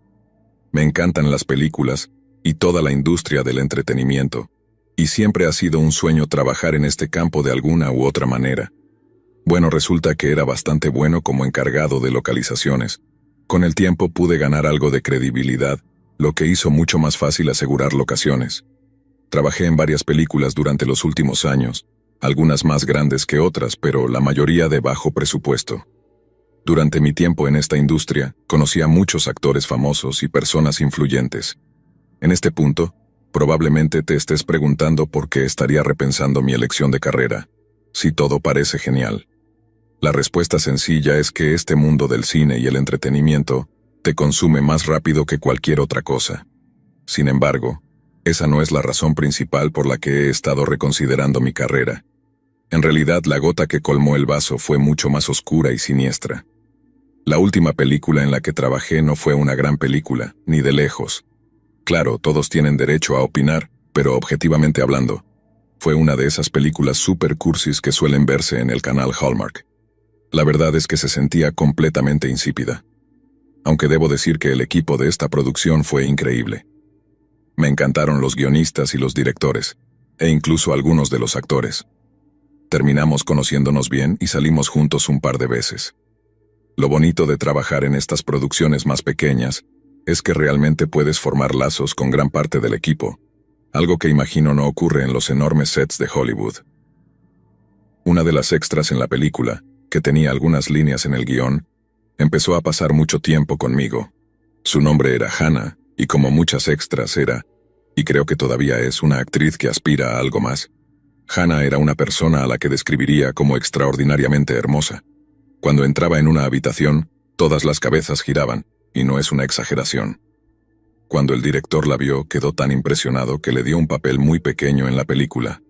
Me encantan las películas y toda la industria del entretenimiento, y siempre ha sido un sueño trabajar en este campo de alguna u otra manera. Bueno, resulta que era bastante bueno como encargado de localizaciones. Con el tiempo pude ganar algo de credibilidad, lo que hizo mucho más fácil asegurar locaciones. Trabajé en varias películas durante los últimos años, algunas más grandes que otras, pero la mayoría de bajo presupuesto. Durante mi tiempo en esta industria, conocí a muchos actores famosos y personas influyentes. En este punto, probablemente te estés preguntando por qué estaría repensando mi elección de carrera, si todo parece genial. La respuesta sencilla es que este mundo del cine y el entretenimiento te consume más rápido que cualquier otra cosa. Sin embargo, esa no es la razón principal por la que he estado reconsiderando mi carrera. En realidad, la gota que colmó el vaso fue mucho más oscura y siniestra. La última película en la que trabajé no fue una gran película, ni de lejos. Claro, todos tienen derecho a opinar, pero objetivamente hablando, fue una de esas películas super cursis que suelen verse en el canal Hallmark. La verdad es que se sentía completamente insípida. Aunque debo decir que el equipo de esta producción fue increíble. Me encantaron los guionistas y los directores, e incluso algunos de los actores. Terminamos conociéndonos bien y salimos juntos un par de veces. Lo bonito de trabajar en estas producciones más pequeñas es que realmente puedes formar lazos con gran parte del equipo, algo que imagino no ocurre en los enormes sets de Hollywood. Una de las extras en la película, que tenía algunas líneas en el guión, Empezó a pasar mucho tiempo conmigo. Su nombre era Hannah, y como muchas extras era, y creo que todavía es, una actriz que aspira a algo más. Hannah era una persona a la que describiría como extraordinariamente hermosa. Cuando entraba en una habitación, todas las cabezas giraban, y no es una exageración. Cuando el director la vio, quedó tan impresionado que le dio un papel muy pequeño en la película.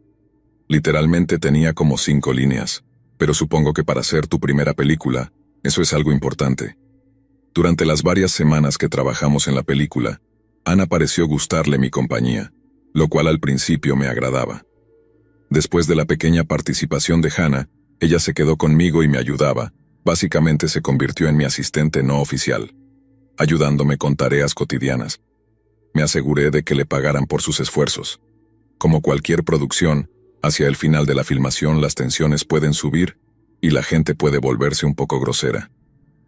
Literalmente tenía como 5 líneas, pero supongo que para ser tu primera película, eso es algo importante. Durante las varias semanas que trabajamos en la película, Ana pareció gustarle mi compañía, lo cual al principio me agradaba. Después de la pequeña participación de Hannah, ella se quedó conmigo y me ayudaba. Básicamente se convirtió en mi asistente no oficial, ayudándome con tareas cotidianas. Me aseguré de que le pagaran por sus esfuerzos. Como cualquier producción, hacia el final de la filmación las tensiones pueden subir y la gente puede volverse un poco grosera.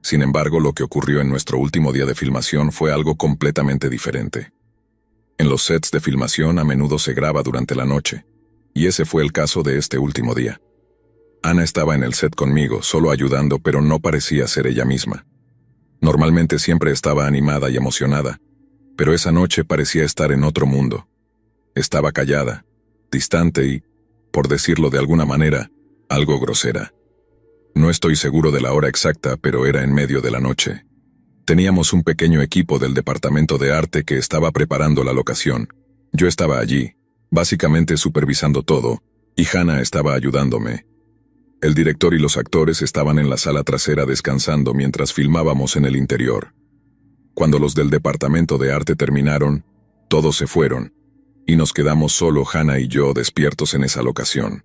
Sin embargo, lo que ocurrió en nuestro último día de filmación fue algo completamente diferente. En los sets de filmación a menudo se graba durante la noche, y ese fue el caso de este último día. Ana estaba en el set conmigo, solo ayudando, pero no parecía ser ella misma. Normalmente siempre estaba animada y emocionada, pero esa noche parecía estar en otro mundo. Estaba callada, distante y, por decirlo de alguna manera, algo grosera. No estoy seguro de la hora exacta, pero era en medio de la noche. Teníamos un pequeño equipo del departamento de arte que estaba preparando la locación. Yo estaba allí, básicamente supervisando todo, y Hannah estaba ayudándome. El director y los actores estaban en la sala trasera descansando mientras filmábamos en el interior. Cuando los del departamento de arte terminaron, todos se fueron, y nos quedamos solo Hannah y yo despiertos en esa locación.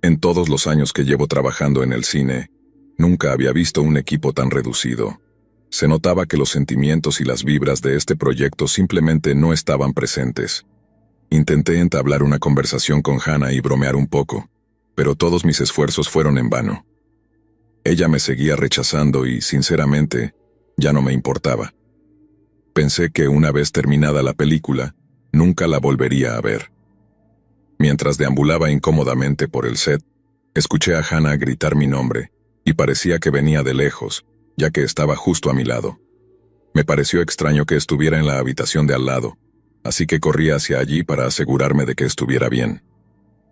En todos los años que llevo trabajando en el cine, nunca había visto un equipo tan reducido. Se notaba que los sentimientos y las vibras de este proyecto simplemente no estaban presentes. Intenté entablar una conversación con Hannah y bromear un poco, pero todos mis esfuerzos fueron en vano. Ella me seguía rechazando y, sinceramente, ya no me importaba. Pensé que una vez terminada la película, nunca la volvería a ver. Mientras deambulaba incómodamente por el set, escuché a Hannah gritar mi nombre, y parecía que venía de lejos, ya que estaba justo a mi lado. Me pareció extraño que estuviera en la habitación de al lado, así que corrí hacia allí para asegurarme de que estuviera bien.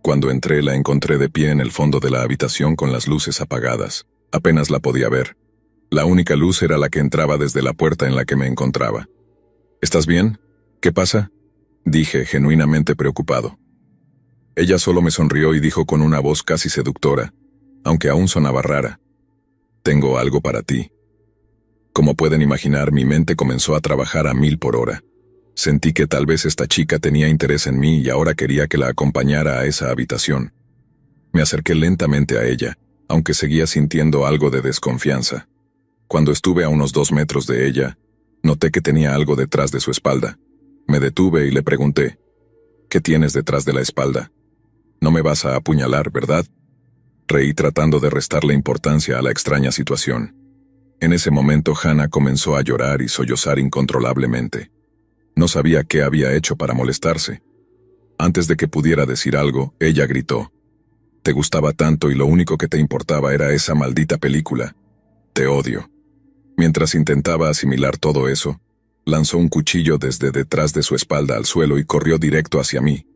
Cuando entré la encontré de pie en el fondo de la habitación con las luces apagadas. Apenas la podía ver. La única luz era la que entraba desde la puerta en la que me encontraba. ¿Estás bien? ¿Qué pasa?, dije, genuinamente preocupado. Ella solo me sonrió y dijo con una voz casi seductora, aunque aún sonaba rara: «Tengo algo para ti». Como pueden imaginar, mi mente comenzó a trabajar a 1000 por hora. Sentí que tal vez esta chica tenía interés en mí y ahora quería que la acompañara a esa habitación. Me acerqué lentamente a ella, aunque seguía sintiendo algo de desconfianza. Cuando estuve a unos 2 metros de ella, noté que tenía algo detrás de su espalda. Me detuve y le pregunté: «¿Qué tienes detrás de la espalda? No me vas a apuñalar, ¿verdad?». Reí tratando de restarle importancia a la extraña situación. En ese momento Hannah comenzó a llorar y sollozar incontrolablemente. No sabía qué había hecho para molestarse. Antes de que pudiera decir algo, ella gritó: «Te gustaba tanto y lo único que te importaba era esa maldita película. Te odio». Mientras intentaba asimilar todo eso, lanzó un cuchillo desde detrás de su espalda al suelo y corrió directo hacia mí,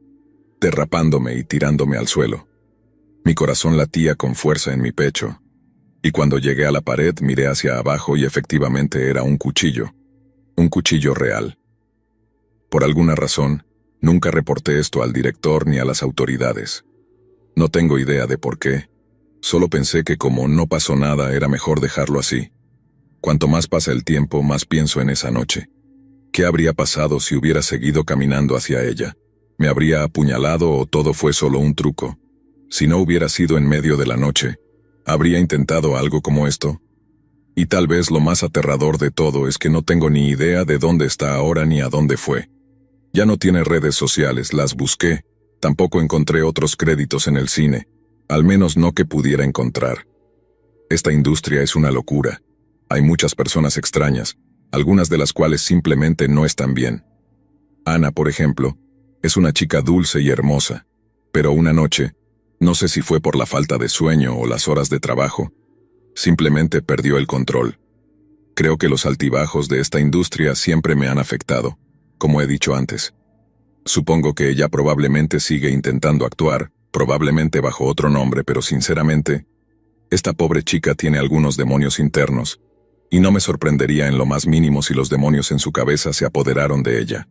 derrapándome y tirándome al suelo. Mi corazón latía con fuerza en mi pecho, y cuando llegué a la pared miré hacia abajo y efectivamente era un cuchillo real. Por alguna razón, nunca reporté esto al director ni a las autoridades. No tengo idea de por qué, solo pensé que como no pasó nada era mejor dejarlo así. Cuanto más pasa el tiempo, más pienso en esa noche. ¿Qué habría pasado si hubiera seguido caminando hacia ella? ¿Me habría apuñalado o todo fue solo un truco? Si no hubiera sido en medio de la noche, ¿habría intentado algo como esto? Y tal vez lo más aterrador de todo es que no tengo ni idea de dónde está ahora ni a dónde fue. Ya no tiene redes sociales, las busqué, tampoco encontré otros créditos en el cine, al menos no que pudiera encontrar. Esta industria es una locura. Hay muchas personas extrañas, algunas de las cuales simplemente no están bien. Ana, por ejemplo, es una chica dulce y hermosa, pero una noche, no sé si fue por la falta de sueño o las horas de trabajo, simplemente perdió el control. Creo que los altibajos de esta industria siempre me han afectado, como he dicho antes. Supongo que ella probablemente sigue intentando actuar, probablemente bajo otro nombre, pero sinceramente, esta pobre chica tiene algunos demonios internos, y no me sorprendería en lo más mínimo si los demonios en su cabeza se apoderaron de ella.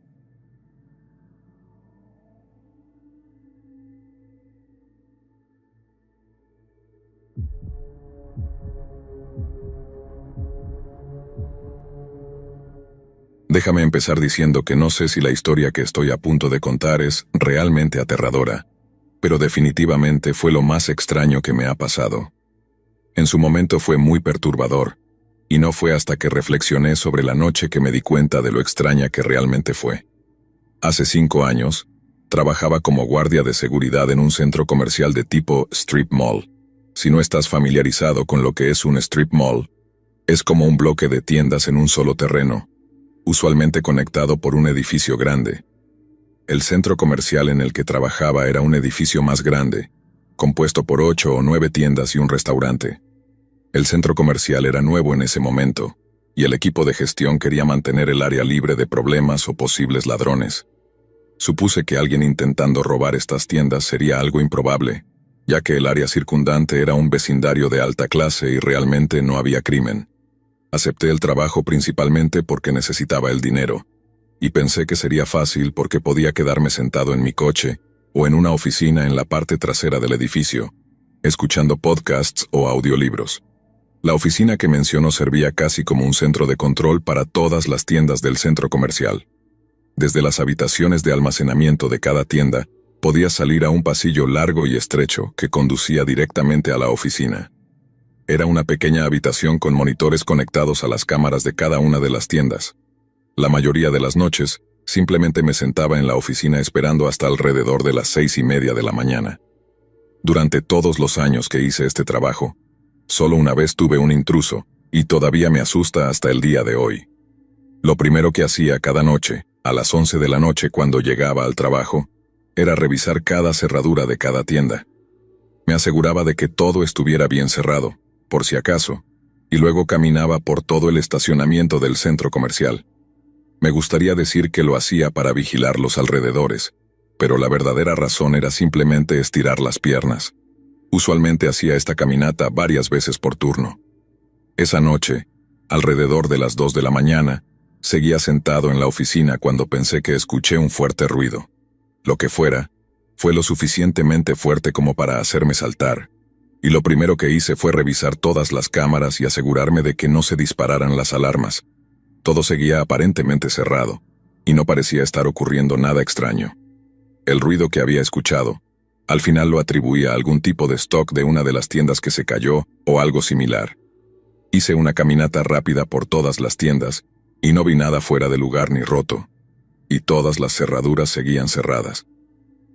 Déjame empezar diciendo que no sé si la historia que estoy a punto de contar es realmente aterradora, pero definitivamente fue lo más extraño que me ha pasado. En su momento fue muy perturbador, y no fue hasta que reflexioné sobre la noche que me di cuenta de lo extraña que realmente fue. Hace 5 años, trabajaba como guardia de seguridad en un centro comercial de tipo strip mall. Si no estás familiarizado con lo que es un strip mall, es como un bloque de tiendas en un solo terreno, usualmente conectado por un edificio grande. El centro comercial en el que trabajaba era un edificio más grande, compuesto por 8 o 9 tiendas y un restaurante. El centro comercial era nuevo en ese momento, y el equipo de gestión quería mantener el área libre de problemas o posibles ladrones. Supuse que alguien intentando robar estas tiendas sería algo improbable, ya que el área circundante era un vecindario de alta clase y realmente no había crimen. Acepté el trabajo principalmente porque necesitaba el dinero, y pensé que sería fácil porque podía quedarme sentado en mi coche o en una oficina en la parte trasera del edificio, escuchando podcasts o audiolibros. La oficina que menciono servía casi como un centro de control para todas las tiendas del centro comercial. Desde las habitaciones de almacenamiento de cada tienda, podía salir a un pasillo largo y estrecho que conducía directamente a la oficina. Era una pequeña habitación con monitores conectados a las cámaras de cada una de las tiendas. La mayoría de las noches, simplemente me sentaba en la oficina esperando hasta alrededor de las 6:30 de la mañana. Durante todos los años que hice este trabajo, solo una vez tuve un intruso, y todavía me asusta hasta el día de hoy. Lo primero que hacía cada noche, a las 11 de la noche cuando llegaba al trabajo, era revisar cada cerradura de cada tienda. Me aseguraba de que todo estuviera bien cerrado, por si acaso, y luego caminaba por todo el estacionamiento del centro comercial. Me gustaría decir que lo hacía para vigilar los alrededores, pero la verdadera razón era simplemente estirar las piernas. Usualmente hacía esta caminata varias veces por turno. Esa noche, alrededor de las 2 de la mañana, seguía sentado en la oficina cuando pensé que escuché un fuerte ruido. Lo que fuera, fue lo suficientemente fuerte como para hacerme saltar, y lo primero que hice fue revisar todas las cámaras y asegurarme de que no se dispararan las alarmas. Todo seguía aparentemente cerrado, y no parecía estar ocurriendo nada extraño. El ruido que había escuchado, al final lo atribuía a algún tipo de stock de una de las tiendas que se cayó o algo similar. Hice una caminata rápida por todas las tiendas, y no vi nada fuera de lugar ni roto, y todas las cerraduras seguían cerradas.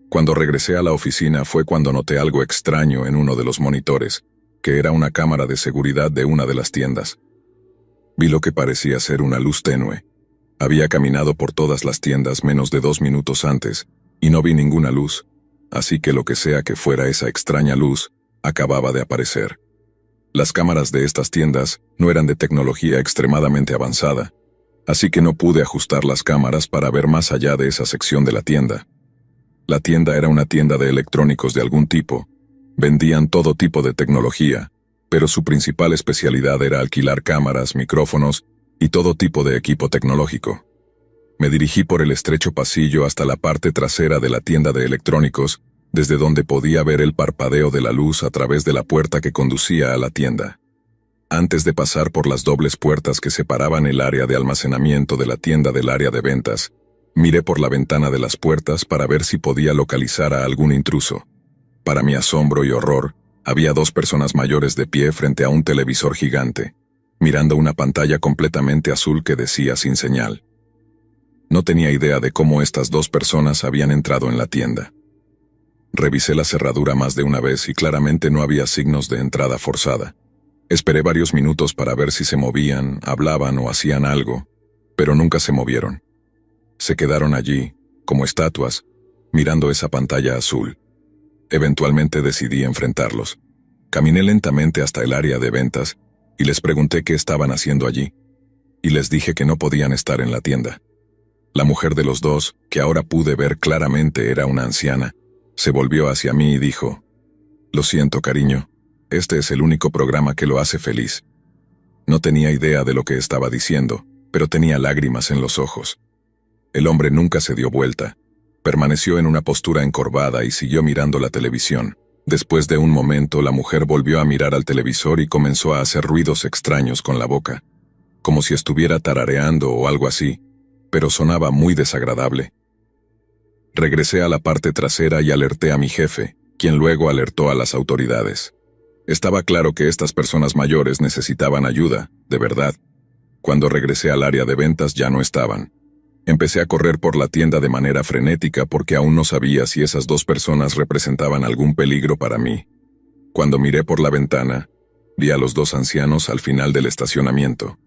Cuando regresé a la oficina fue cuando noté algo extraño en uno de los monitores, que era una cámara de seguridad de una de las tiendas. Vi lo que parecía ser una luz tenue. Había caminado por todas las tiendas menos de 2 minutos antes, y no vi ninguna luz, así que lo que sea que fuera esa extraña luz, acababa de aparecer. Las cámaras de estas tiendas no eran de tecnología extremadamente avanzada, así que no pude ajustar las cámaras para ver más allá de esa sección de la tienda. La tienda era una tienda de electrónicos de algún tipo. Vendían todo tipo de tecnología, pero su principal especialidad era alquilar cámaras, micrófonos y todo tipo de equipo tecnológico. Me dirigí por el estrecho pasillo hasta la parte trasera de la tienda de electrónicos, desde donde podía ver el parpadeo de la luz a través de la puerta que conducía a la tienda. Antes de pasar por las dobles puertas que separaban el área de almacenamiento de la tienda del área de ventas, miré por la ventana de las puertas para ver si podía localizar a algún intruso. Para mi asombro y horror, había 2 personas mayores de pie frente a un televisor gigante, mirando una pantalla completamente azul que decía sin señal. No tenía idea de cómo estas 2 personas habían entrado en la tienda. Revisé la cerradura más de una vez y claramente no había signos de entrada forzada. Esperé varios minutos para ver si se movían, hablaban o hacían algo, pero nunca se movieron. Se quedaron allí, como estatuas, mirando esa pantalla azul. Eventualmente decidí enfrentarlos. Caminé lentamente hasta el área de ventas y les pregunté qué estaban haciendo allí. y les dije que no podían estar en la tienda. La mujer de los dos, que ahora pude ver claramente era una anciana, se volvió hacia mí y dijo: «Lo siento, cariño, este es el único programa que lo hace feliz». No tenía idea de lo que estaba diciendo, pero tenía lágrimas en los ojos. El hombre nunca se dio vuelta. Permaneció en una postura encorvada y siguió mirando la televisión. Después de un momento, la mujer volvió a mirar al televisor y comenzó a hacer ruidos extraños con la boca, como si estuviera tarareando o algo así, pero sonaba muy desagradable. Regresé a la parte trasera y alerté a mi jefe, quien luego alertó a las autoridades. Estaba claro que estas personas mayores necesitaban ayuda, de verdad. Cuando regresé al área de ventas ya no estaban. Empecé a correr por la tienda de manera frenética porque aún no sabía si esas dos personas representaban algún peligro para mí. Cuando miré por la ventana, vi a los dos ancianos al final del estacionamiento.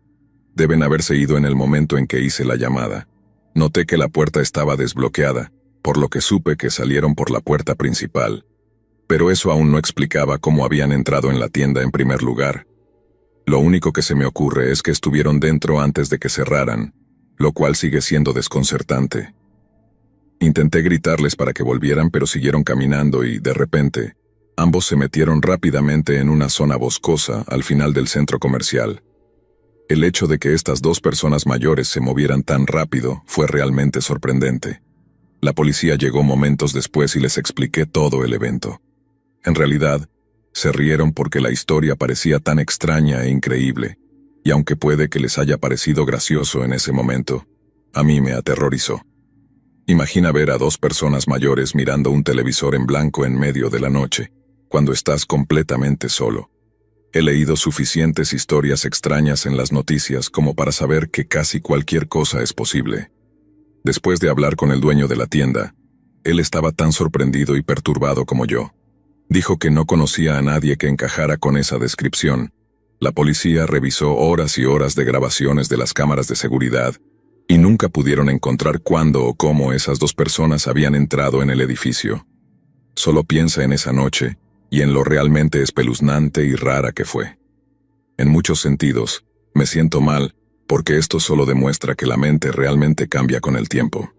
Deben haberse ido en el momento en que hice la llamada. Noté que la puerta estaba desbloqueada, por lo que supe que salieron por la puerta principal. Pero eso aún no explicaba cómo habían entrado en la tienda en primer lugar. Lo único que se me ocurre es que estuvieron dentro antes de que cerraran, lo cual sigue siendo desconcertante. Intenté gritarles para que volvieran, pero siguieron caminando y, de repente, ambos se metieron rápidamente en una zona boscosa al final del centro comercial. El hecho de que estas dos personas mayores se movieran tan rápido fue realmente sorprendente. La policía llegó momentos después y les expliqué todo el evento. En realidad, se rieron porque la historia parecía tan extraña e increíble, y aunque puede que les haya parecido gracioso en ese momento, a mí me aterrorizó. Imagina ver a dos personas mayores mirando un televisor en blanco en medio de la noche, cuando estás completamente solo. He leído suficientes historias extrañas en las noticias como para saber que casi cualquier cosa es posible. Después de hablar con el dueño de la tienda, él estaba tan sorprendido y perturbado como yo. Dijo que no conocía a nadie que encajara con esa descripción. La policía revisó horas y horas de grabaciones de las cámaras de seguridad y nunca pudieron encontrar cuándo o cómo esas dos personas habían entrado en el edificio. Solo piensa en esa noche y en lo realmente espeluznante y rara que fue. En muchos sentidos, me siento mal porque esto solo demuestra que la mente realmente cambia con el tiempo.